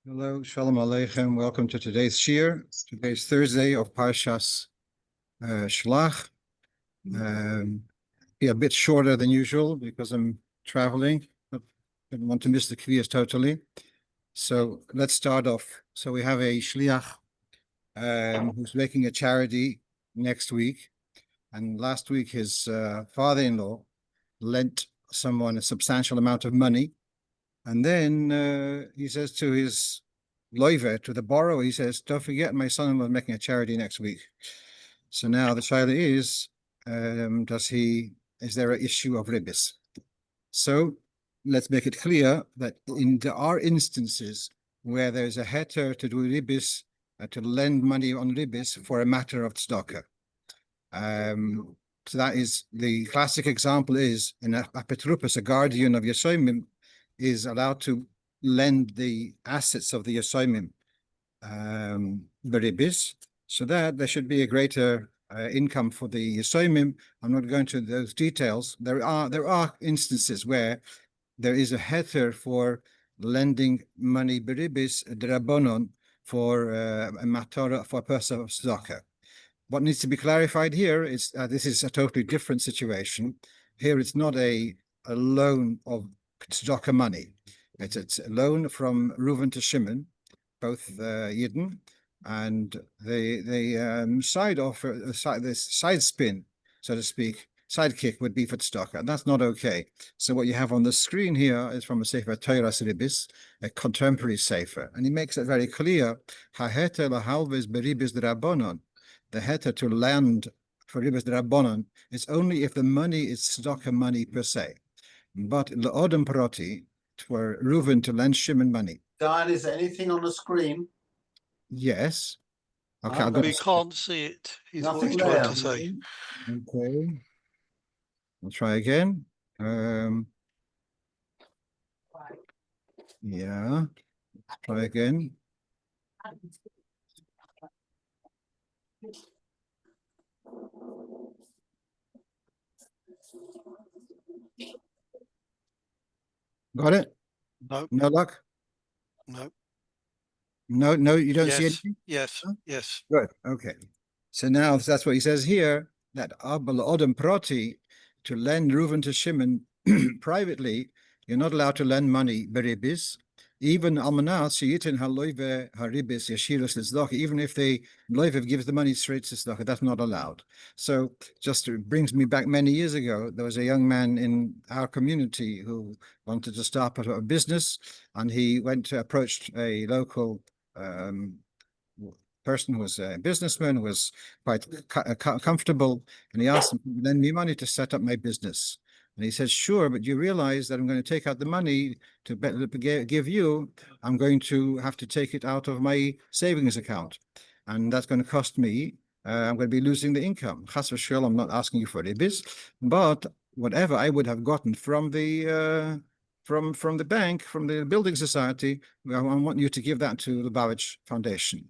Hello, Shalom Aleichem. Welcome to today's shiur. Today's Thursday of Parshas Shelach. Be a bit shorter than usual because I'm traveling. But didn't want to miss the kviyas totally. So let's start off. So we have a shliach who's making a charity next week, and last week his father-in-law lent someone a substantial amount of money. And then he says to his loiver, to the borrower, he says, don't forget my son-in-law is making a charity next week. So now the shaila is, is there an issue of ribbis? So let's make it clear that there are instances where there's a heter to do ribbis, to lend money on ribbis for a matter of tzedakah. So that is, the classic example is in a petrupus, a guardian of Yisroel, is allowed to lend the assets of the Yosoimim Ribbis, so that there should be a greater income for the Yosoimim. I'm not going to those details. There are instances where there is a heter for lending money Ribbis drabonon for a matorah, for a person of tzedakah. What needs to be clarified here is this is a totally different situation. Here it's not a loan of tzedakah money. It's a loan from Reuven to Shimon, both Yidden, and the side offer, the side spin, so to speak, sidekick would be for tzedakah, and that's not okay. So what you have on the screen here is from a sefer Torah Ribbis, a contemporary sefer, and he makes it very clear: haheter lahalves beribis drabonon. The heter to lend for ribis drabonon is only if the money is tzedakah money per se. But le'odem paroti, for Reuven to lend Shimon money. Dayan, is there anything on the screen? Yes. Okay, we can't see it. He's Nothing trying there. to say. Okay. I'll try again. Yeah. Try again. Got it? No, No luck? no. No, you don't see Yes, anything? yes, Huh? yes. Good. Okay. So now that's what he says here, that Abel Odom Proti, to lend Reuven to Shimon privately, you're not allowed to lend money beribis, even almanas sheyitin haloive haribis yeshirus litzedakah, even if the loiv gives the money straight to tzedakah, that's not allowed. So just brings me back many years ago. There was a young man in our community who wanted to start a business, and he approached a local person who was a businessman, who was quite comfortable, and he asked him to lend me money to set up my business. And he said, sure, but you realize that I'm going to take out the money to give you, I'm going to have to take it out of my savings account. And that's going to cost me, I'm going to be losing the income. Chas v'shel, I'm not asking you for ribbis, but whatever I would have gotten from the from the bank, from the building society, I want you to give that to the Lubavitch Foundation.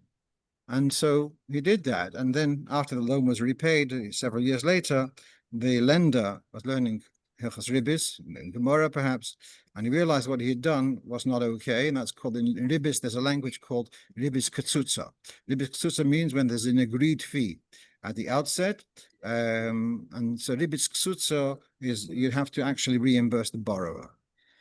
And so he did that. And then after the loan was repaid, several years later, the lender was learning Hilchos Ribbis, Gemara perhaps, and he realized what he had done was not okay, and that's called, in Ribbis, there's a language called Ribbis Katsutza. Ribbis Katsutza means when there's an agreed fee at the outset, and so Ribbis Katsutza is you have to actually reimburse the borrower.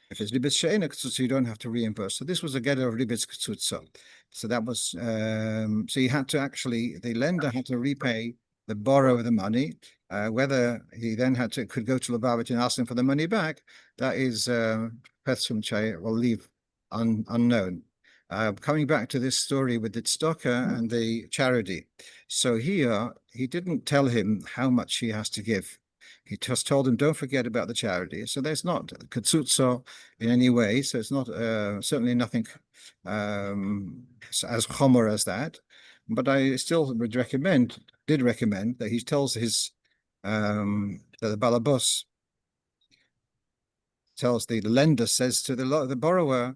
If it's Ribbis She'ena Katsutza, you don't have to reimburse. So this was a getter of Ribbis Katsutza. So that was, so you had to actually, the lender had to repay the borrower the money. Whether he then could go to Lubavitch and ask him for the money back, that is Pethshim Chay will leave unknown. Coming back to this story with the tzedakah and the Charidy. So here, he didn't tell him how much he has to give. He just told him, don't forget about the charity. So there's not katsutso in any way. So it's not certainly nothing as chomer as that. But I still did recommend that he tells his that the balabos tells the lender, says to the borrower,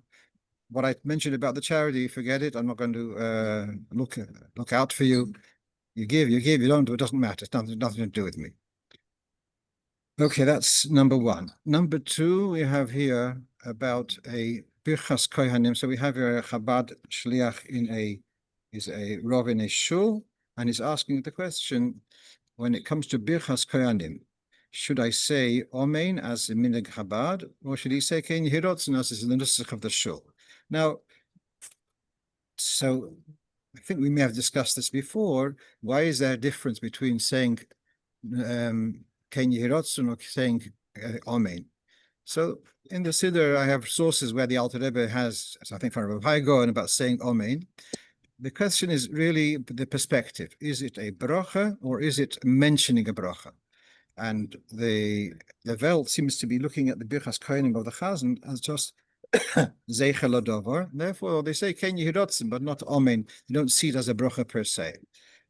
what I mentioned about the charity, forget it. I'm not going to look out for you. You give, you don't do, it doesn't matter. It's nothing to do with me. Okay, that's number one. Number two, we have here about a Birkas Kohanim. So we have here a Chabad Shliach is a Rov in a Shul, and he's asking the question, when it comes to Birkas Kohanim, should I say Omein as a minhag Chabad, or should he say Kein Hirotzen as is the nusach of the Shul? Now, so I think we may have discussed this before. Why is there a difference between saying Kein Hirotzen or saying Omein? So in the Siddur, I have sources where the Alter Rebbe has, I think, from Rav Hai about saying Omein. The question is really the perspective. Is it a bracha or is it mentioning a bracha? And the Welt seems to be looking at the Birkas Kohanim of the Chazan as just Zeichel Adover. Therefore, they say Ken Yehirotzen, but not Omein. They don't see it as a bracha per se.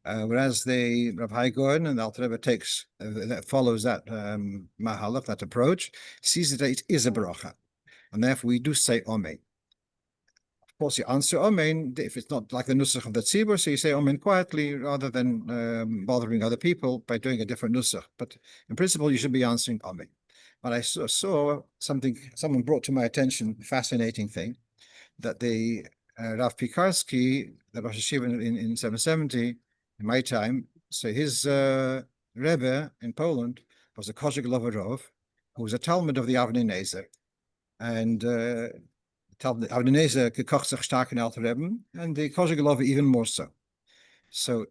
Whereas the Rav Hai and the Alter Rebbe takes that follows that mahalach, that approach, sees that it is a bracha, and therefore we do say Omein. Of course, you answer Omein if it's not like the nusach of the tzibur, so you say Omein quietly rather than bothering other people by doing a different nusach. But in principle, you should be answering Omein. But I saw something. Someone brought to my attention a fascinating thing that the Rav Pikarsky, the Rosh Hashiva in 770. In my time, so his Rebbe in Poland was a Kozhik Lovarov, who was a Talmud of the Avnei Nezer. And Avnei Nezer gekocht sich stark in Alter Rebbe, and the Kozhik Lovar even more so. So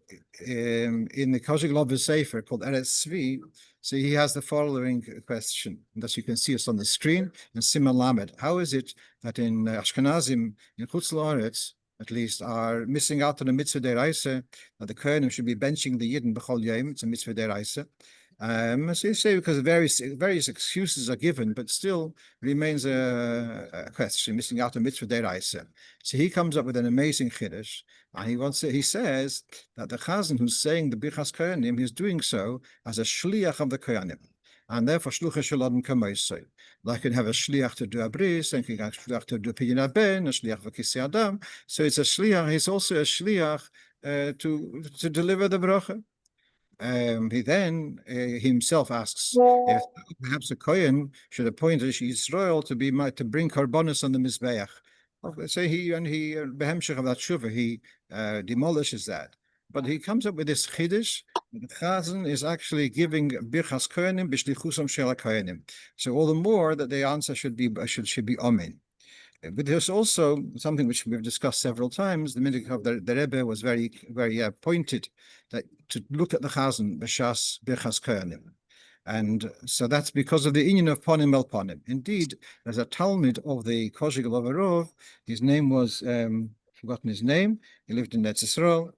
in the Kozhik Lovar Sefer called Eretz Tzvi, so he has the following question, and as you can see us on the screen, in Siman Lamed. How is it that in Ashkenazim, in Chutz La'aretz, at least, are missing out on the mitzvah deraisa, that the Kohanim should be benching the Yidden b'chol yom? It's a mitzvah deraisa. So you say because various excuses are given, but still remains a question, missing out on mitzvah deraisa. So he comes up with an amazing chiddush, and he says that the Chazan who's saying the Birkas Kohanim, he's doing so as a shliach of the Kohanim. And therefore, shlucha shalom kamoisoi. Like you can have a shliach to do a bris, and you can have a shliach to do pidyon ben, a shliach v'kisei adam. So it's a shliach. He's also a shliach to deliver the bracha. He then himself asks if perhaps a kohen should appoint a Yisroel to bring korbanos on the mizbeach. So he behemshech of that shuvah, he demolishes that. But he comes up with this chiddush. The Chazan is actually giving Birkas Kohanim b'shlichusam shel Kohanim. So all the more that the answer should be Omein. But there's also something which we've discussed several times. The minhag of the Rebbe was very, very pointed that to look at the Chazan b'shas Birkas Kohanim. And so that's because of the inyan of Ponim el Ponim. Indeed, there's a Talmud of the Kozhik Lovarov. His name was, forgotten his name. He lived in Eretz Yisrael.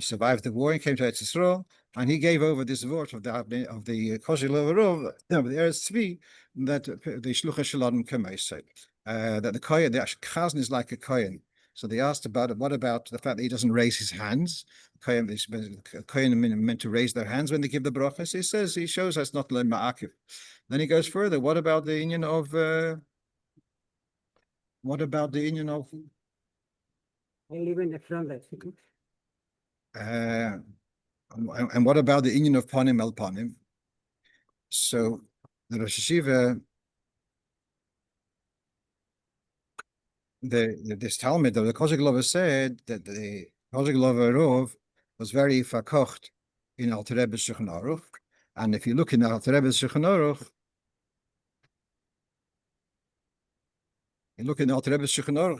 Survived the war and came to Eretz Yisrael, and he gave over this word of the Kozhik Lovarov, the Eretz Tzvi, that the Shlucha Shalom Kameisei, that the Kohen, the Chazan is like a Kohen. So they asked about it. What about the fact that he doesn't raise his hands? Kohen meant to raise their hands when they give the brachas. He shows us not le ma'akiv. Then he goes further. What about the inyan of? I live in the front. And what about the inyan of Ponim el Ponim? So the Rosh Hashiva, this Talmud of the Kozhik Lovar said that the Kozhik Lovarov was very fakocht in Alter Rebbe's Shulchan Aruch, and if you look in Alter Rebbe's Shulchan Aruch,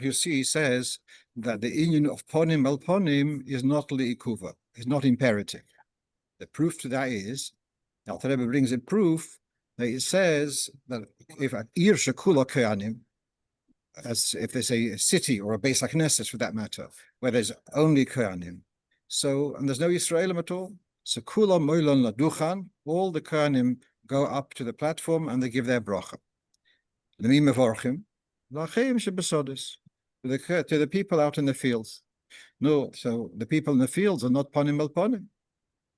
you see he says that the inyan of Ponim el Ponim is not li'ikuva, is not imperative. The proof to that is, Alter Rebbe brings a proof that it says that if an ir shekula kohanim, as if there's a city or a Beis HaKnesses for that matter, where there's only kohanim, so and there's no Yisraelim at all, so kula moilon laduchan, all the kohanim go up to the platform and they give their bracha. L'mi mevorchim, l'achim shebesodis, to the people out in the fields. No, so the people in the fields are not ponim el ponim.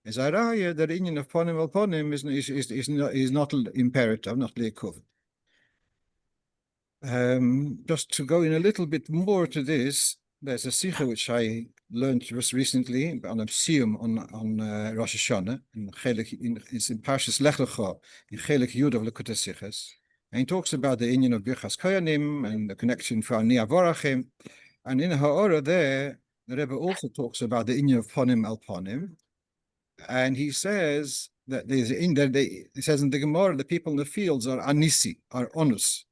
Is araya that inyan of ponim el ponim is not imperative, not li'ikuv. Just to go in a little bit more to this, there's a sikha which I learned just recently on a siyum on Rosh Hashanah. It's in Parshas Lech Lecha in Chelek Yud of Lekutei Sichos. And he talks about the inyan of Birkas Kohanim and the connection for Ani Avorachim. And in Ha'ora there, the Rebbe also talks about the inyan of Ponim al Ponim. And he says that he says in the Gemara, the people in the fields are anisi, are onus.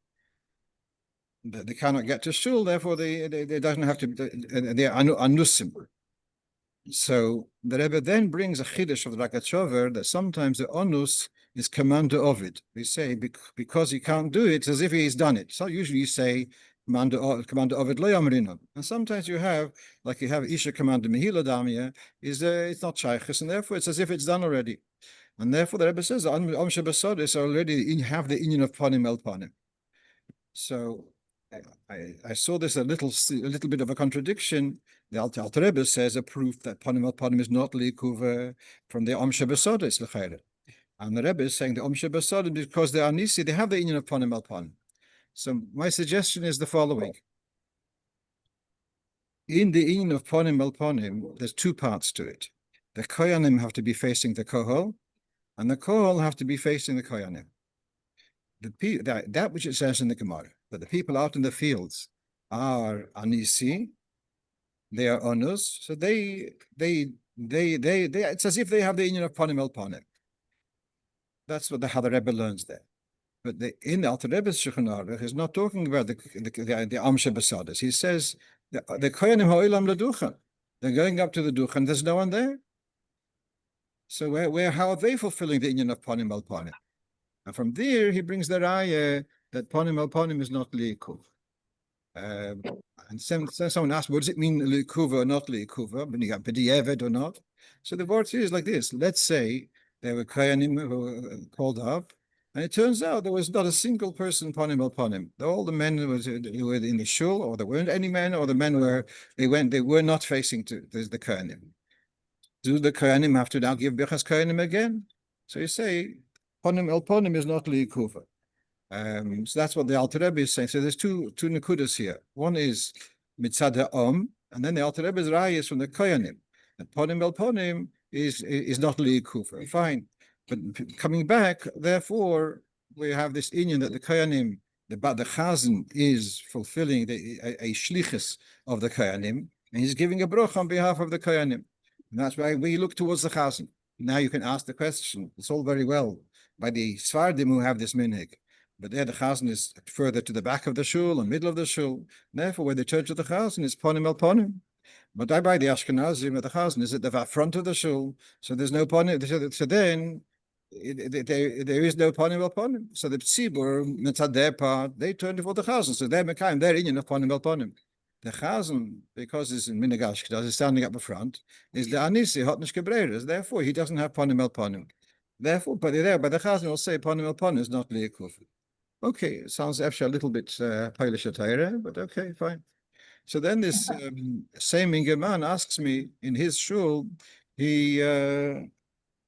They cannot get to shul, therefore they doesn't have to. They are anusim. So the Rebbe then brings a chiddush of the Rakachover that sometimes the onus is commander of it. We say because he can't do it, it's as if he's done it. So usually you say commander of it lo yamrinu. And sometimes you have Isha commander mehila damia it's not shaykhis, and therefore it's as if it's done already. And therefore the Rebbe says Amsha Basodis already have the inyan of Ponim el Ponim. So I saw this a little bit of a contradiction. The Alter Rebbe says a proof that Ponim al Ponim is not likuva from the Amsha Basodis l'chayre. And the Rebbe is saying the Amsha Basodis because they are nisi, they have the inyan of Ponim al Ponim. So my suggestion is the following. In the inyan of Ponim al Ponim, there's two parts to it. The Kohanim have to be facing the Kohol, and the Kohol have to be facing the Kohanim. That which it says in the Gemara, that the people out in the fields are anisi, they are onus, so they it's as if they have the inyan of Ponim el Ponim. That's what how the Rebbe learns there. But in the Alter Rebbe's Shulchan Aruch, he's not talking about the Amsha Basadas. He says the Kohanim ha'olam leduchan. They're going up to the duchan. There's no one there. So how are they fulfilling the inyan of Ponim al Ponim? And from there he brings the raya that Ponim al Ponim is not liikuv. And someone asked, what does it mean liikuva or not liikuva? B'di'eved or not? So the word is like this. Let's say there were Kohanim who were called up. And it turns out there was not a single person Ponim al Ponim. All the men who were in the shul, or there weren't any men, or the men they were not facing to the Kohanim. Do the Kohanim have to now give Birkas Kohanim again? So you say Ponim al Ponim is not liikuva. So that's what the Alter Rebbe is saying. So there's two nekudas here. One is mitzad ha'om, and then the Alter Rebbe's raya is from the Kohanim. And Ponim al Ponim is not liikuva. Fine. But coming back, therefore, we have this inyan that the Kohanim, the Chazan is fulfilling a shlichus of the Kohanim, and he's giving a bruch on behalf of the Kohanim. And that's why we look towards the Chazan. Now you can ask the question, it's all very well by the Sfardim who have this minhag, but there the Chazan is further to the back of the shul and middle of the shul. Therefore, when the church of the Chazan is Ponim el Ponim. But I buy the Ashkenazim of the Chazan is at the front of the shul, so there's no Ponim. So then, there is no Ponim el Ponim. So the Tzibur, mitzad their part, they turn to the Chazan. So they're inyan of Ponim el Ponim. The Chazan, because it's in minhag Ashkenaz, is standing up the front, is the Anisi, hotnish gebreres. Therefore, he doesn't have Ponim el Ponim. Therefore, but the Chazan will say Ponim el Ponim is not liikuv. Okay, it sounds actually a little bit Polish atayre, but okay, fine. So then this same Ingerman asks me in his shul, when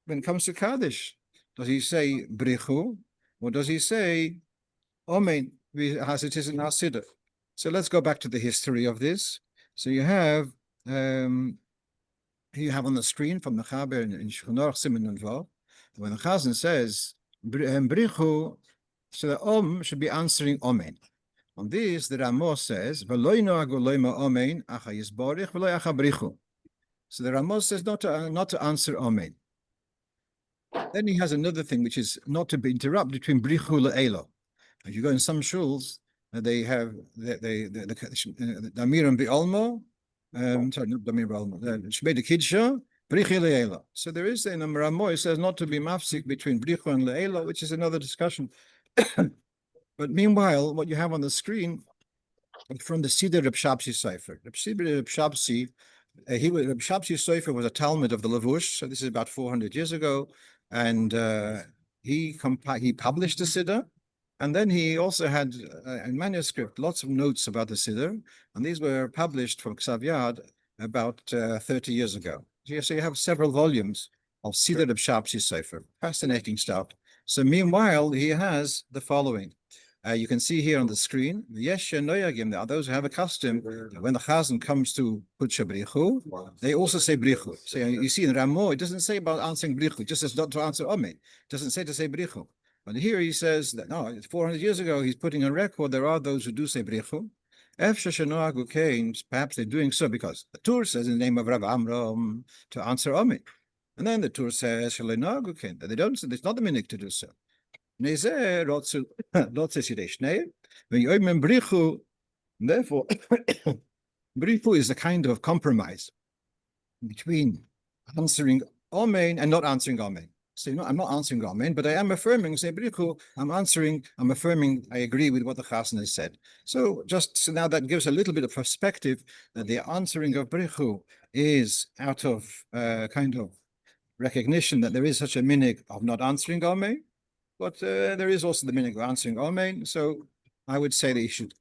it comes to Kaddish, does he say brichu, or does he say Omein, as it is in our Siddur? So let's go back to the history of this. So you have on the screen from the Hagbeh in Shulchan Siman and Vav, when the Chazan says brichu, so the should be answering Omein. On this, the Ramo says v'lo yinoagu loyma Omein acha yisborich v'lo acha brichu. So the Ramo says not to answer Omein. Then he has another thing, which is not to be interrupted between brichu le'elo. If you go in some shuls, they have the Damiram Bi'olmo, sorry, not Damir Bi'olmo, Shmei de Kidsha, brichu le'elo. So there is in Ramo, it says not to be mafsik between brichu and le'elo, which is another discussion. But meanwhile, what you have on the screen from the Siddur Reb Shabsi Sefer. Reb Shabsi, Reb Shabsi Sefer was a Talmud of the Lavush, so this is about 400 years ago, and he published the Siddur, and then he also had a manuscript, lots of notes about the Siddur, and these were published from Ksav Yad about 30 years ago. So you have several volumes of Siddur Reb Shabsi Sefer, fascinating stuff. So meanwhile, he has the following. You can see here on the screen, Yesh Noyagim, there are those who have a custom, when the Chazan comes to put Shabrichu, they also say Brichu. So you see in Ramo, it doesn't say about answering Brichu, it just says not to answer Omein. It doesn't say to say Brichu. But here he says that no, it's 400 years ago. He's putting on record there are those who do say berichu. Perhaps they're doing so because the Torah says in the name of Rav Amram to answer Omein. And then the Torah says that they don't. It's not the minhag to do so. Therefore, berichu is a kind of compromise between answering Omein and not answering Omein. So I'm not answering Omein, but I am affirming, say berichu, I'm affirming, I agree with what the Chazan has said. So now that gives a little bit of perspective that the answering of berichu is out of kind of recognition that there is such a minhag of not answering Omein, but there is also the minhag of answering Omein. So I would say that you should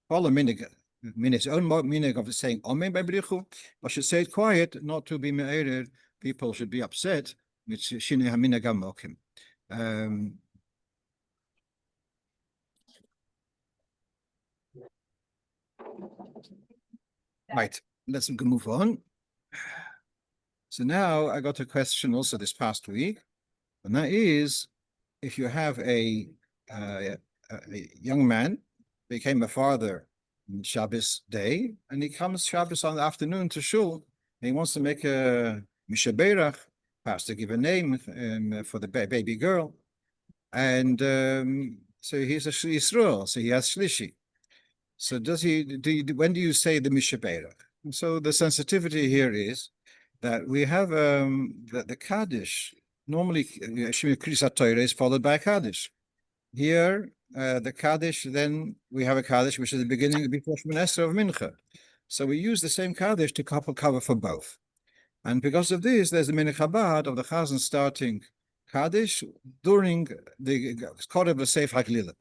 follow minhag's own minhag of saying Omein by berichu, but should say it quiet, not to be me'ered. People should be upset. Right, let's move on. So now I got a question also this past week, and that is, if you have a young man became a father on Shabbos day, and he comes Shabbos on the afternoon to Shul, and he wants to make a sbirych, perhaps to give a name for the baby girl, and so he's a Yisroel, so he has shlishi. So when do you say the sbirych? So the sensitivity here is that we have the Kaddish. Normally, Kriyas Torah is followed by Kaddish. Here, the Kaddish, then we have a Kaddish, which is the beginning before Shemon Esrei of Mincha. So we use the same Kaddish to cover for both. And because of this, there's the minhag of the Chazan starting Kaddish during the Koreb L'Seif HaGlila.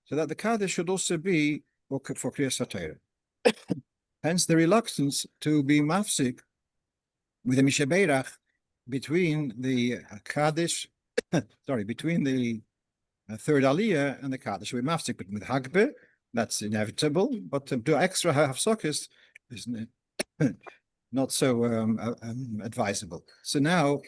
So that the Kaddish should also be for Kriyas Torah. Hence the reluctance to be mafsik with the sbirych between the Kaddish, between the third Aliyah and the Kaddish. We mafsik with Hagbeh, that's inevitable, but to do extra hafsokis is not so advisable. So now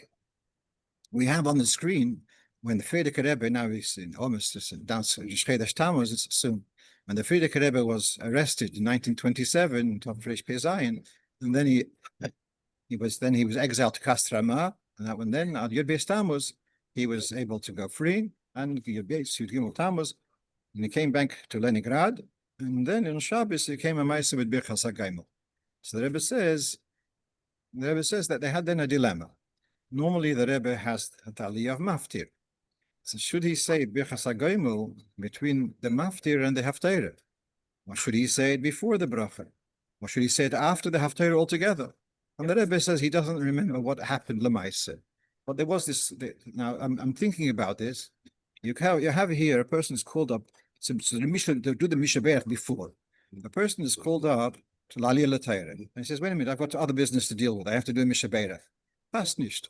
we have on the screen when the Frierdiker Rebbe, now he's in almost down Shchedesh Tammuz, it's soon. When the Frierdiker Rebbe was arrested in 1927, Top Fresh Pezayin, and then he was exiled to Kastrama, and that one then on Yud Beis Tammuz he was able to go free, and Yud Beis Yud Gimel Tammuz, and he came back to Leningrad, and then in Shabbos he came a Maisa with Birkas Kohanim. So the Rebbe says that they had then a dilemma. Normally the Rebbe has a Aliyah of Maftir. So should he say Birkas Kohanim between the Maftir and the Haftarah? Or should he say it before the bracha? Or should he say it after the Haftarah altogether? And the Rebbe says he doesn't remember what happened Lamaisa. But there was this. Now I'm thinking about this. You have here a person is called up to do the sbirych before. A person is called up to Aliyah L'Torah, and he says, "Wait a minute, I've got other business to deal with. I have to do a sbirych." That's nicht.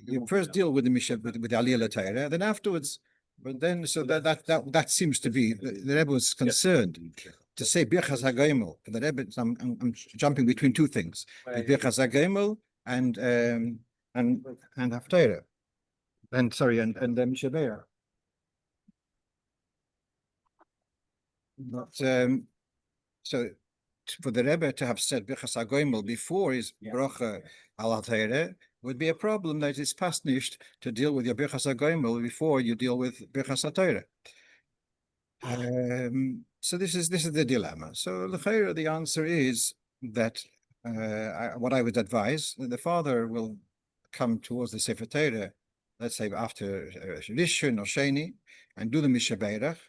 You first deal with the Aliyah L'Torah, then afterwards. But then, so that seems to be the Rebbe was concerned to say Birkas Kohanim. The Rebbe, I'm jumping between two things: Birkas Kohanim and Haftarah, and sbirych. But so for the Rebbe to have said Birkas Kohanim before his bracha al Haftarah would be a problem that it's past nicht to deal with your Birkas Kohanim before you deal with Birkas Torah. So this is the dilemma. So the answer is that what I would advise, the father will come towards the Sefer Torah, let's say after Rishon or Sheni, and do the sbirych.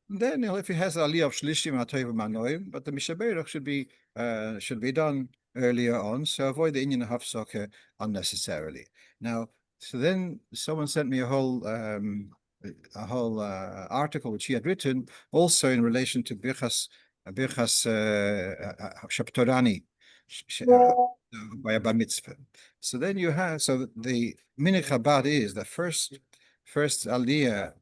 Then if he has Aliyah of Shlishi Matoiv Manoim, but the sbirych should be done earlier on, so avoid the inyan of hafsokah unnecessarily. Now, so then someone sent me a whole article which he had written also in relation to Birkas Shaptorani by a bar mitzvah. So then you have the non-Chabad is the first aliyah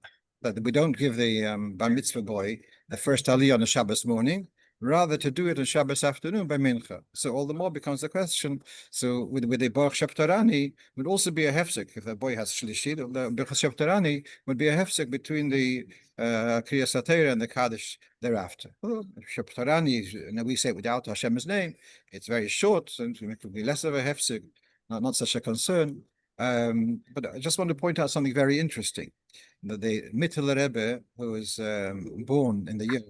that we don't give the bar mitzvah boy the first aliyah on the Shabbos morning. rather to do it on Shabbos afternoon by Mincha. So all the more becomes the question. So with the Birkas Kohanim would also be a hefsek. If the boy has shlishi, the Birkas Kohanim would be a hefsek between the Kriyas HaTorah and the Kaddish thereafter. Well, Kohanim, we say it without Hashem's name, it's very short, and it would be less of a hefsek, not such a concern. But I just want to point out something very interesting. That the Mittel Rebbe, who was born in the year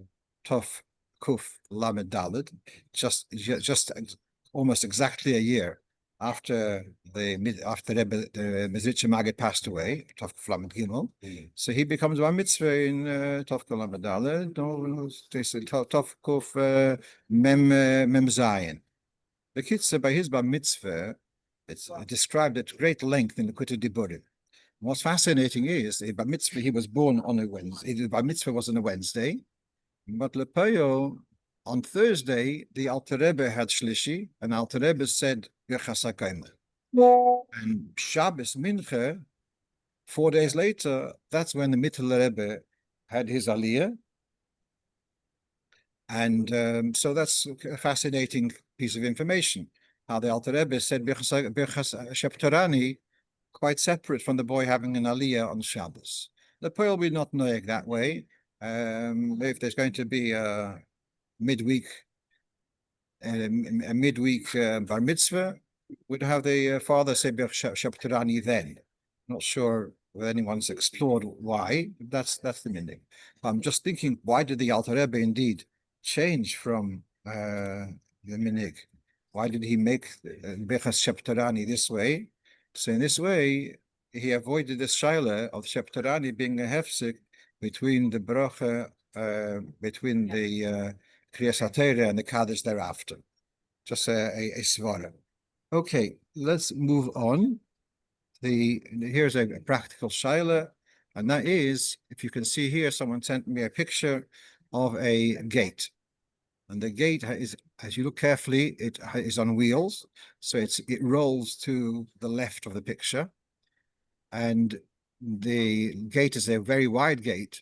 Tov Kuf Lamed Dalet, just almost exactly a year after the Rebbe, the Mezritcher Maggid passed away, Tov Kuf Lamed Gimel. So he becomes bar mitzvah in Tov Kuf Lamed Dalet, Tov Kuf Mem Zayin. The Kitzur, by his bar mitzvah, it's described at great length in the Kutei Diburim. What's fascinating is the bar mitzvah, he was born on a Wednesday. The bar mitzvah was on a Wednesday, but Lepoyo, on Thursday, the Alter Rebbe had Shlishi, and Alter Rebbe said Birkas Kohanim. And Shabbos Mincha, 4 days later, that's when the Mittel Rebbe had his Aliyah. And so that's a fascinating piece of information. How the Alter Rebbe said Birkas Sheptorani, quite separate from the boy having an Aliyah on Shabbos. The Poel will not know it that way. If there's going to be a midweek bar mitzvah, would have the father say Birkas Sheptorani then. Not sure whether anyone's explored why. That's the minhag. I'm just thinking, why did the Alter Rebbe indeed change from the minhag? Why did he make Birkas Sheptorani this way? So in this way, he avoided the shaila of Sheptorani being a hefsek between the bracha, between the Kriyas HaTorah and the Kaddish thereafter. Just a svara. Okay, let's move on. Here's a practical shaila, and that is, if you can see here, someone sent me a picture of a gate. And the gate is, as you look carefully, it is on wheels. So it rolls to the left of the picture. And the gate is a very wide gate,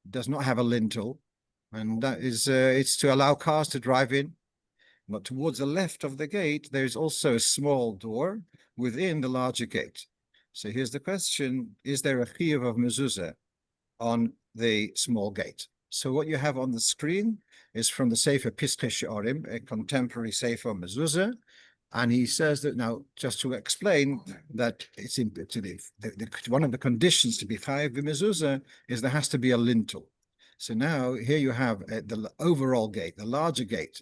does not have a lintel. And that is, it's to allow cars to drive in. But towards the left of the gate, there is also a small door within the larger gate. So here's the question, is there a shiur of mezuzah on the small gate? So what you have on the screen is from the Sefer Piskei She'orim, a contemporary Sefer Mezuzah, and he says that now, just to explain that it's one of the conditions to be chayav b'mezuzah is there has to be a lintel. So now here you have the overall gate, the larger gate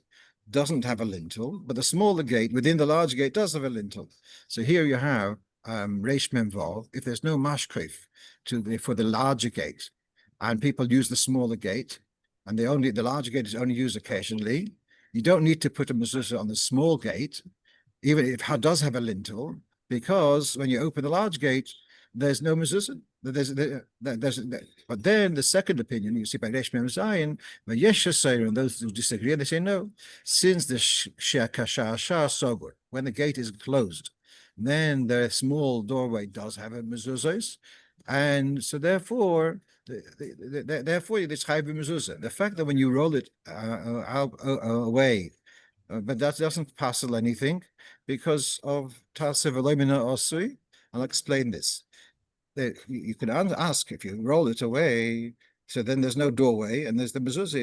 doesn't have a lintel, but the smaller gate within the larger gate does have a lintel. So here you have Reish Mem Vav. If there's no mashkef for the larger gate, and people use the smaller gate, and the larger gate is only used occasionally, you don't need to put a mezuzah on the small gate, even if it does have a lintel, because when you open the large gate, there's no mezuzah. But then the second opinion, you see by Reish Mem Zayin, and those who disagree, they say no, since the sober, when the gate is closed, then the small doorway does have a mezuzah, and so therefore it's chayav b'mezuzah. The fact that when you roll it away, but that doesn't passel anything because of ta'aseh v'lo mina osui. I'll explain this. You can ask if you roll it away, so then there's no doorway and there's the mezuzah.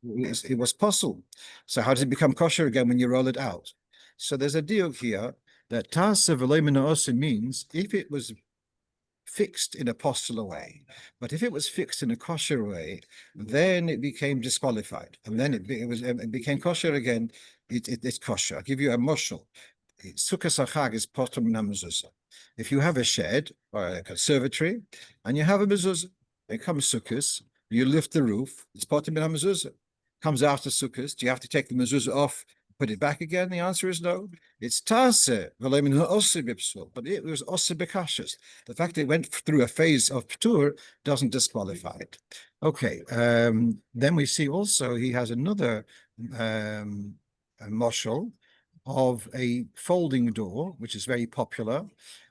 It was possible. So how does it become kosher again when you roll it out? So there's a deal here that ta'aseh v'lo mina osui means if it was fixed in a postular way, but if it was fixed in a kosher way, then it became disqualified, and then it became kosher again. It's kosher. I'll give you a moshel. Sukkah Chag is potter min hamezuzah. If you have a shed or a conservatory and you have a mezuzah, it comes sukkahs, you lift the roof, it's potter min hamezuzah. Comes after sukkahs, do you have to take the mezuzah off, put it back again? The answer is no. It's ta'aseh v'lo mina oseh b'psul, but it was oseh b'kashus. The fact that it went through a phase of ptur doesn't disqualify it. Okay, then we see also he has another moshel of a folding door, which is very popular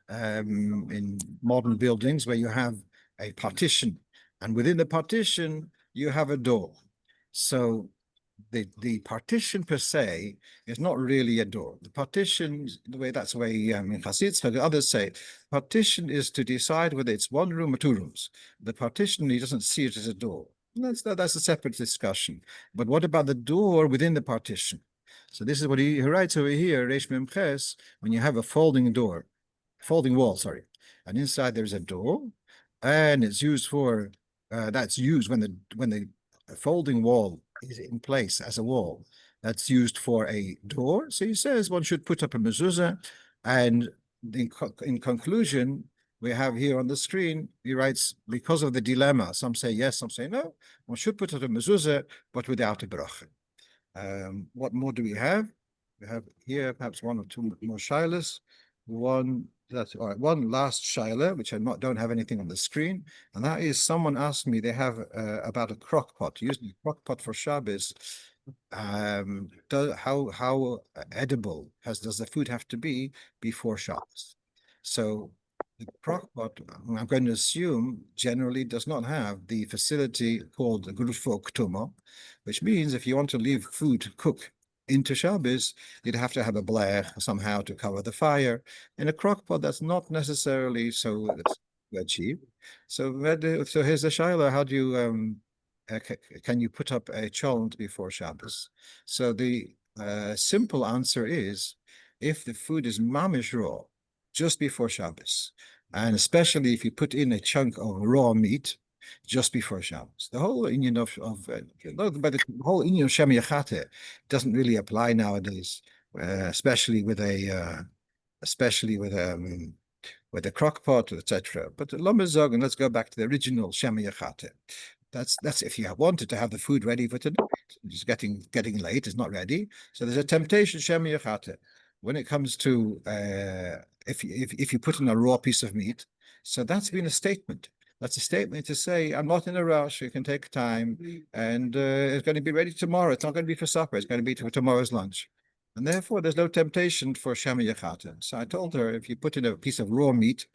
in modern buildings, where you have a partition, and within the partition you have a door. So the partition per se is not really a door. The partition, that's the way in Chassidus, others say, partition is to decide whether it's one room or two rooms. The partition, he doesn't see it as a door. That's a separate discussion. But what about the door within the partition? So this is what he writes over here, Reish Mem Ches, when you have a folding wall, and inside there's a door, and it's used for, that's used when the folding wall is in place as a wall. That's used for a door. So he says one should put up a mezuzah, and in conclusion, we have here on the screen, he writes, because of the dilemma, some say yes, some say no, one should put up a mezuzah, but without a bracha. What more do we have? We have here perhaps one or two more shilas. One last shaila, which I don't have anything on the screen, and that is someone asked me, they have about a crock pot, using a crock pot for Shabbos. How edible does the food have to be before Shabbos? So the crock pot, I'm going to assume, generally does not have the facility called Rov of Anash, which means if you want to leave food to cook into Shabbos, you'd have to have a blerach somehow to cover the fire. In a crock pot, that's not necessarily so cheap. So here's the shaila: how do you can you put up a cholent before Shabbos? So the simple answer is, if the food is mamish raw, just before Shabbos, and especially if you put in a chunk of raw meat just before Shabbos, the whole inyan but the whole inyan of Shem Yachate doesn't really apply nowadays, especially with a crock pot, etc. But Lomazog, and let's go back to the original Shem Yachate. That's if you wanted to have the food ready for tonight. It's getting late, it's not ready. So there's a temptation, Shem Yachate. When it comes to if you put in a raw piece of meat, so that's been a statement. That's a statement to say, I'm not in a rush, you can take time, and it's going to be ready tomorrow. It's not going to be for supper, it's going to be for tomorrow's lunch. And therefore, there's no temptation for Shem Yachate. So I told her, if you put in a piece of raw meat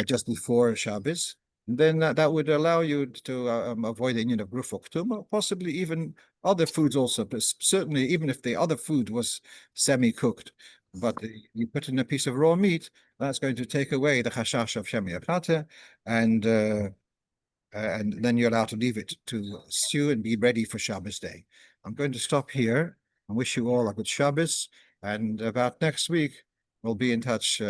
just before Shabbos, then that would allow you to avoid the inyan of Rov of Anash, possibly even other foods also, but certainly even if the other food was semi-cooked, but you put in a piece of raw meat, that's going to take away the chashash of Shem Yachate, and then you're allowed to leave it to stew and be ready for Shabbos day. I'm going to stop here and wish you all a good Shabbos, and about next week, we'll be in touch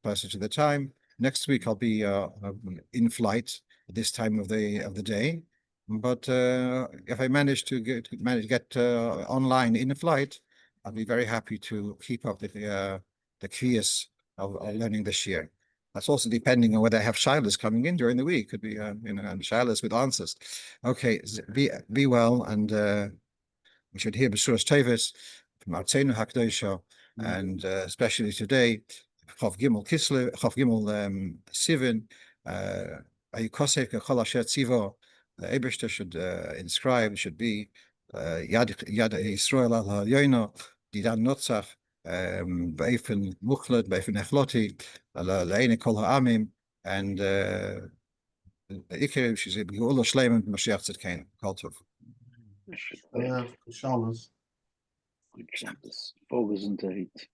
closer to the time. Next week I'll be in flight at this time of the day, but if I manage to get online in a flight, I'll be very happy to keep up the kiyas of learning this year. That's also depending on whether I have shilas coming in during the week. Could be and shilas with answers. Okay, be well, and we should hear b'suras tevis from Artzeinu Hakdosha, and especially today. Chav Gimel Kislev, Chav Gimel Sivan, Ayukosef Kechol Asher Tzivo. The Eibishter should inscribe, should be Yad Yisroel al Hayoino, Didan Notzach, Beifen Muchlet, Beifen Echloti, Leine Kol Ha'amim, and Iker, she's a Geula Shleiman, Mashiach Tzedkein, Kol Tov. Shabbos. Good Shabbos. Vorgesundheit.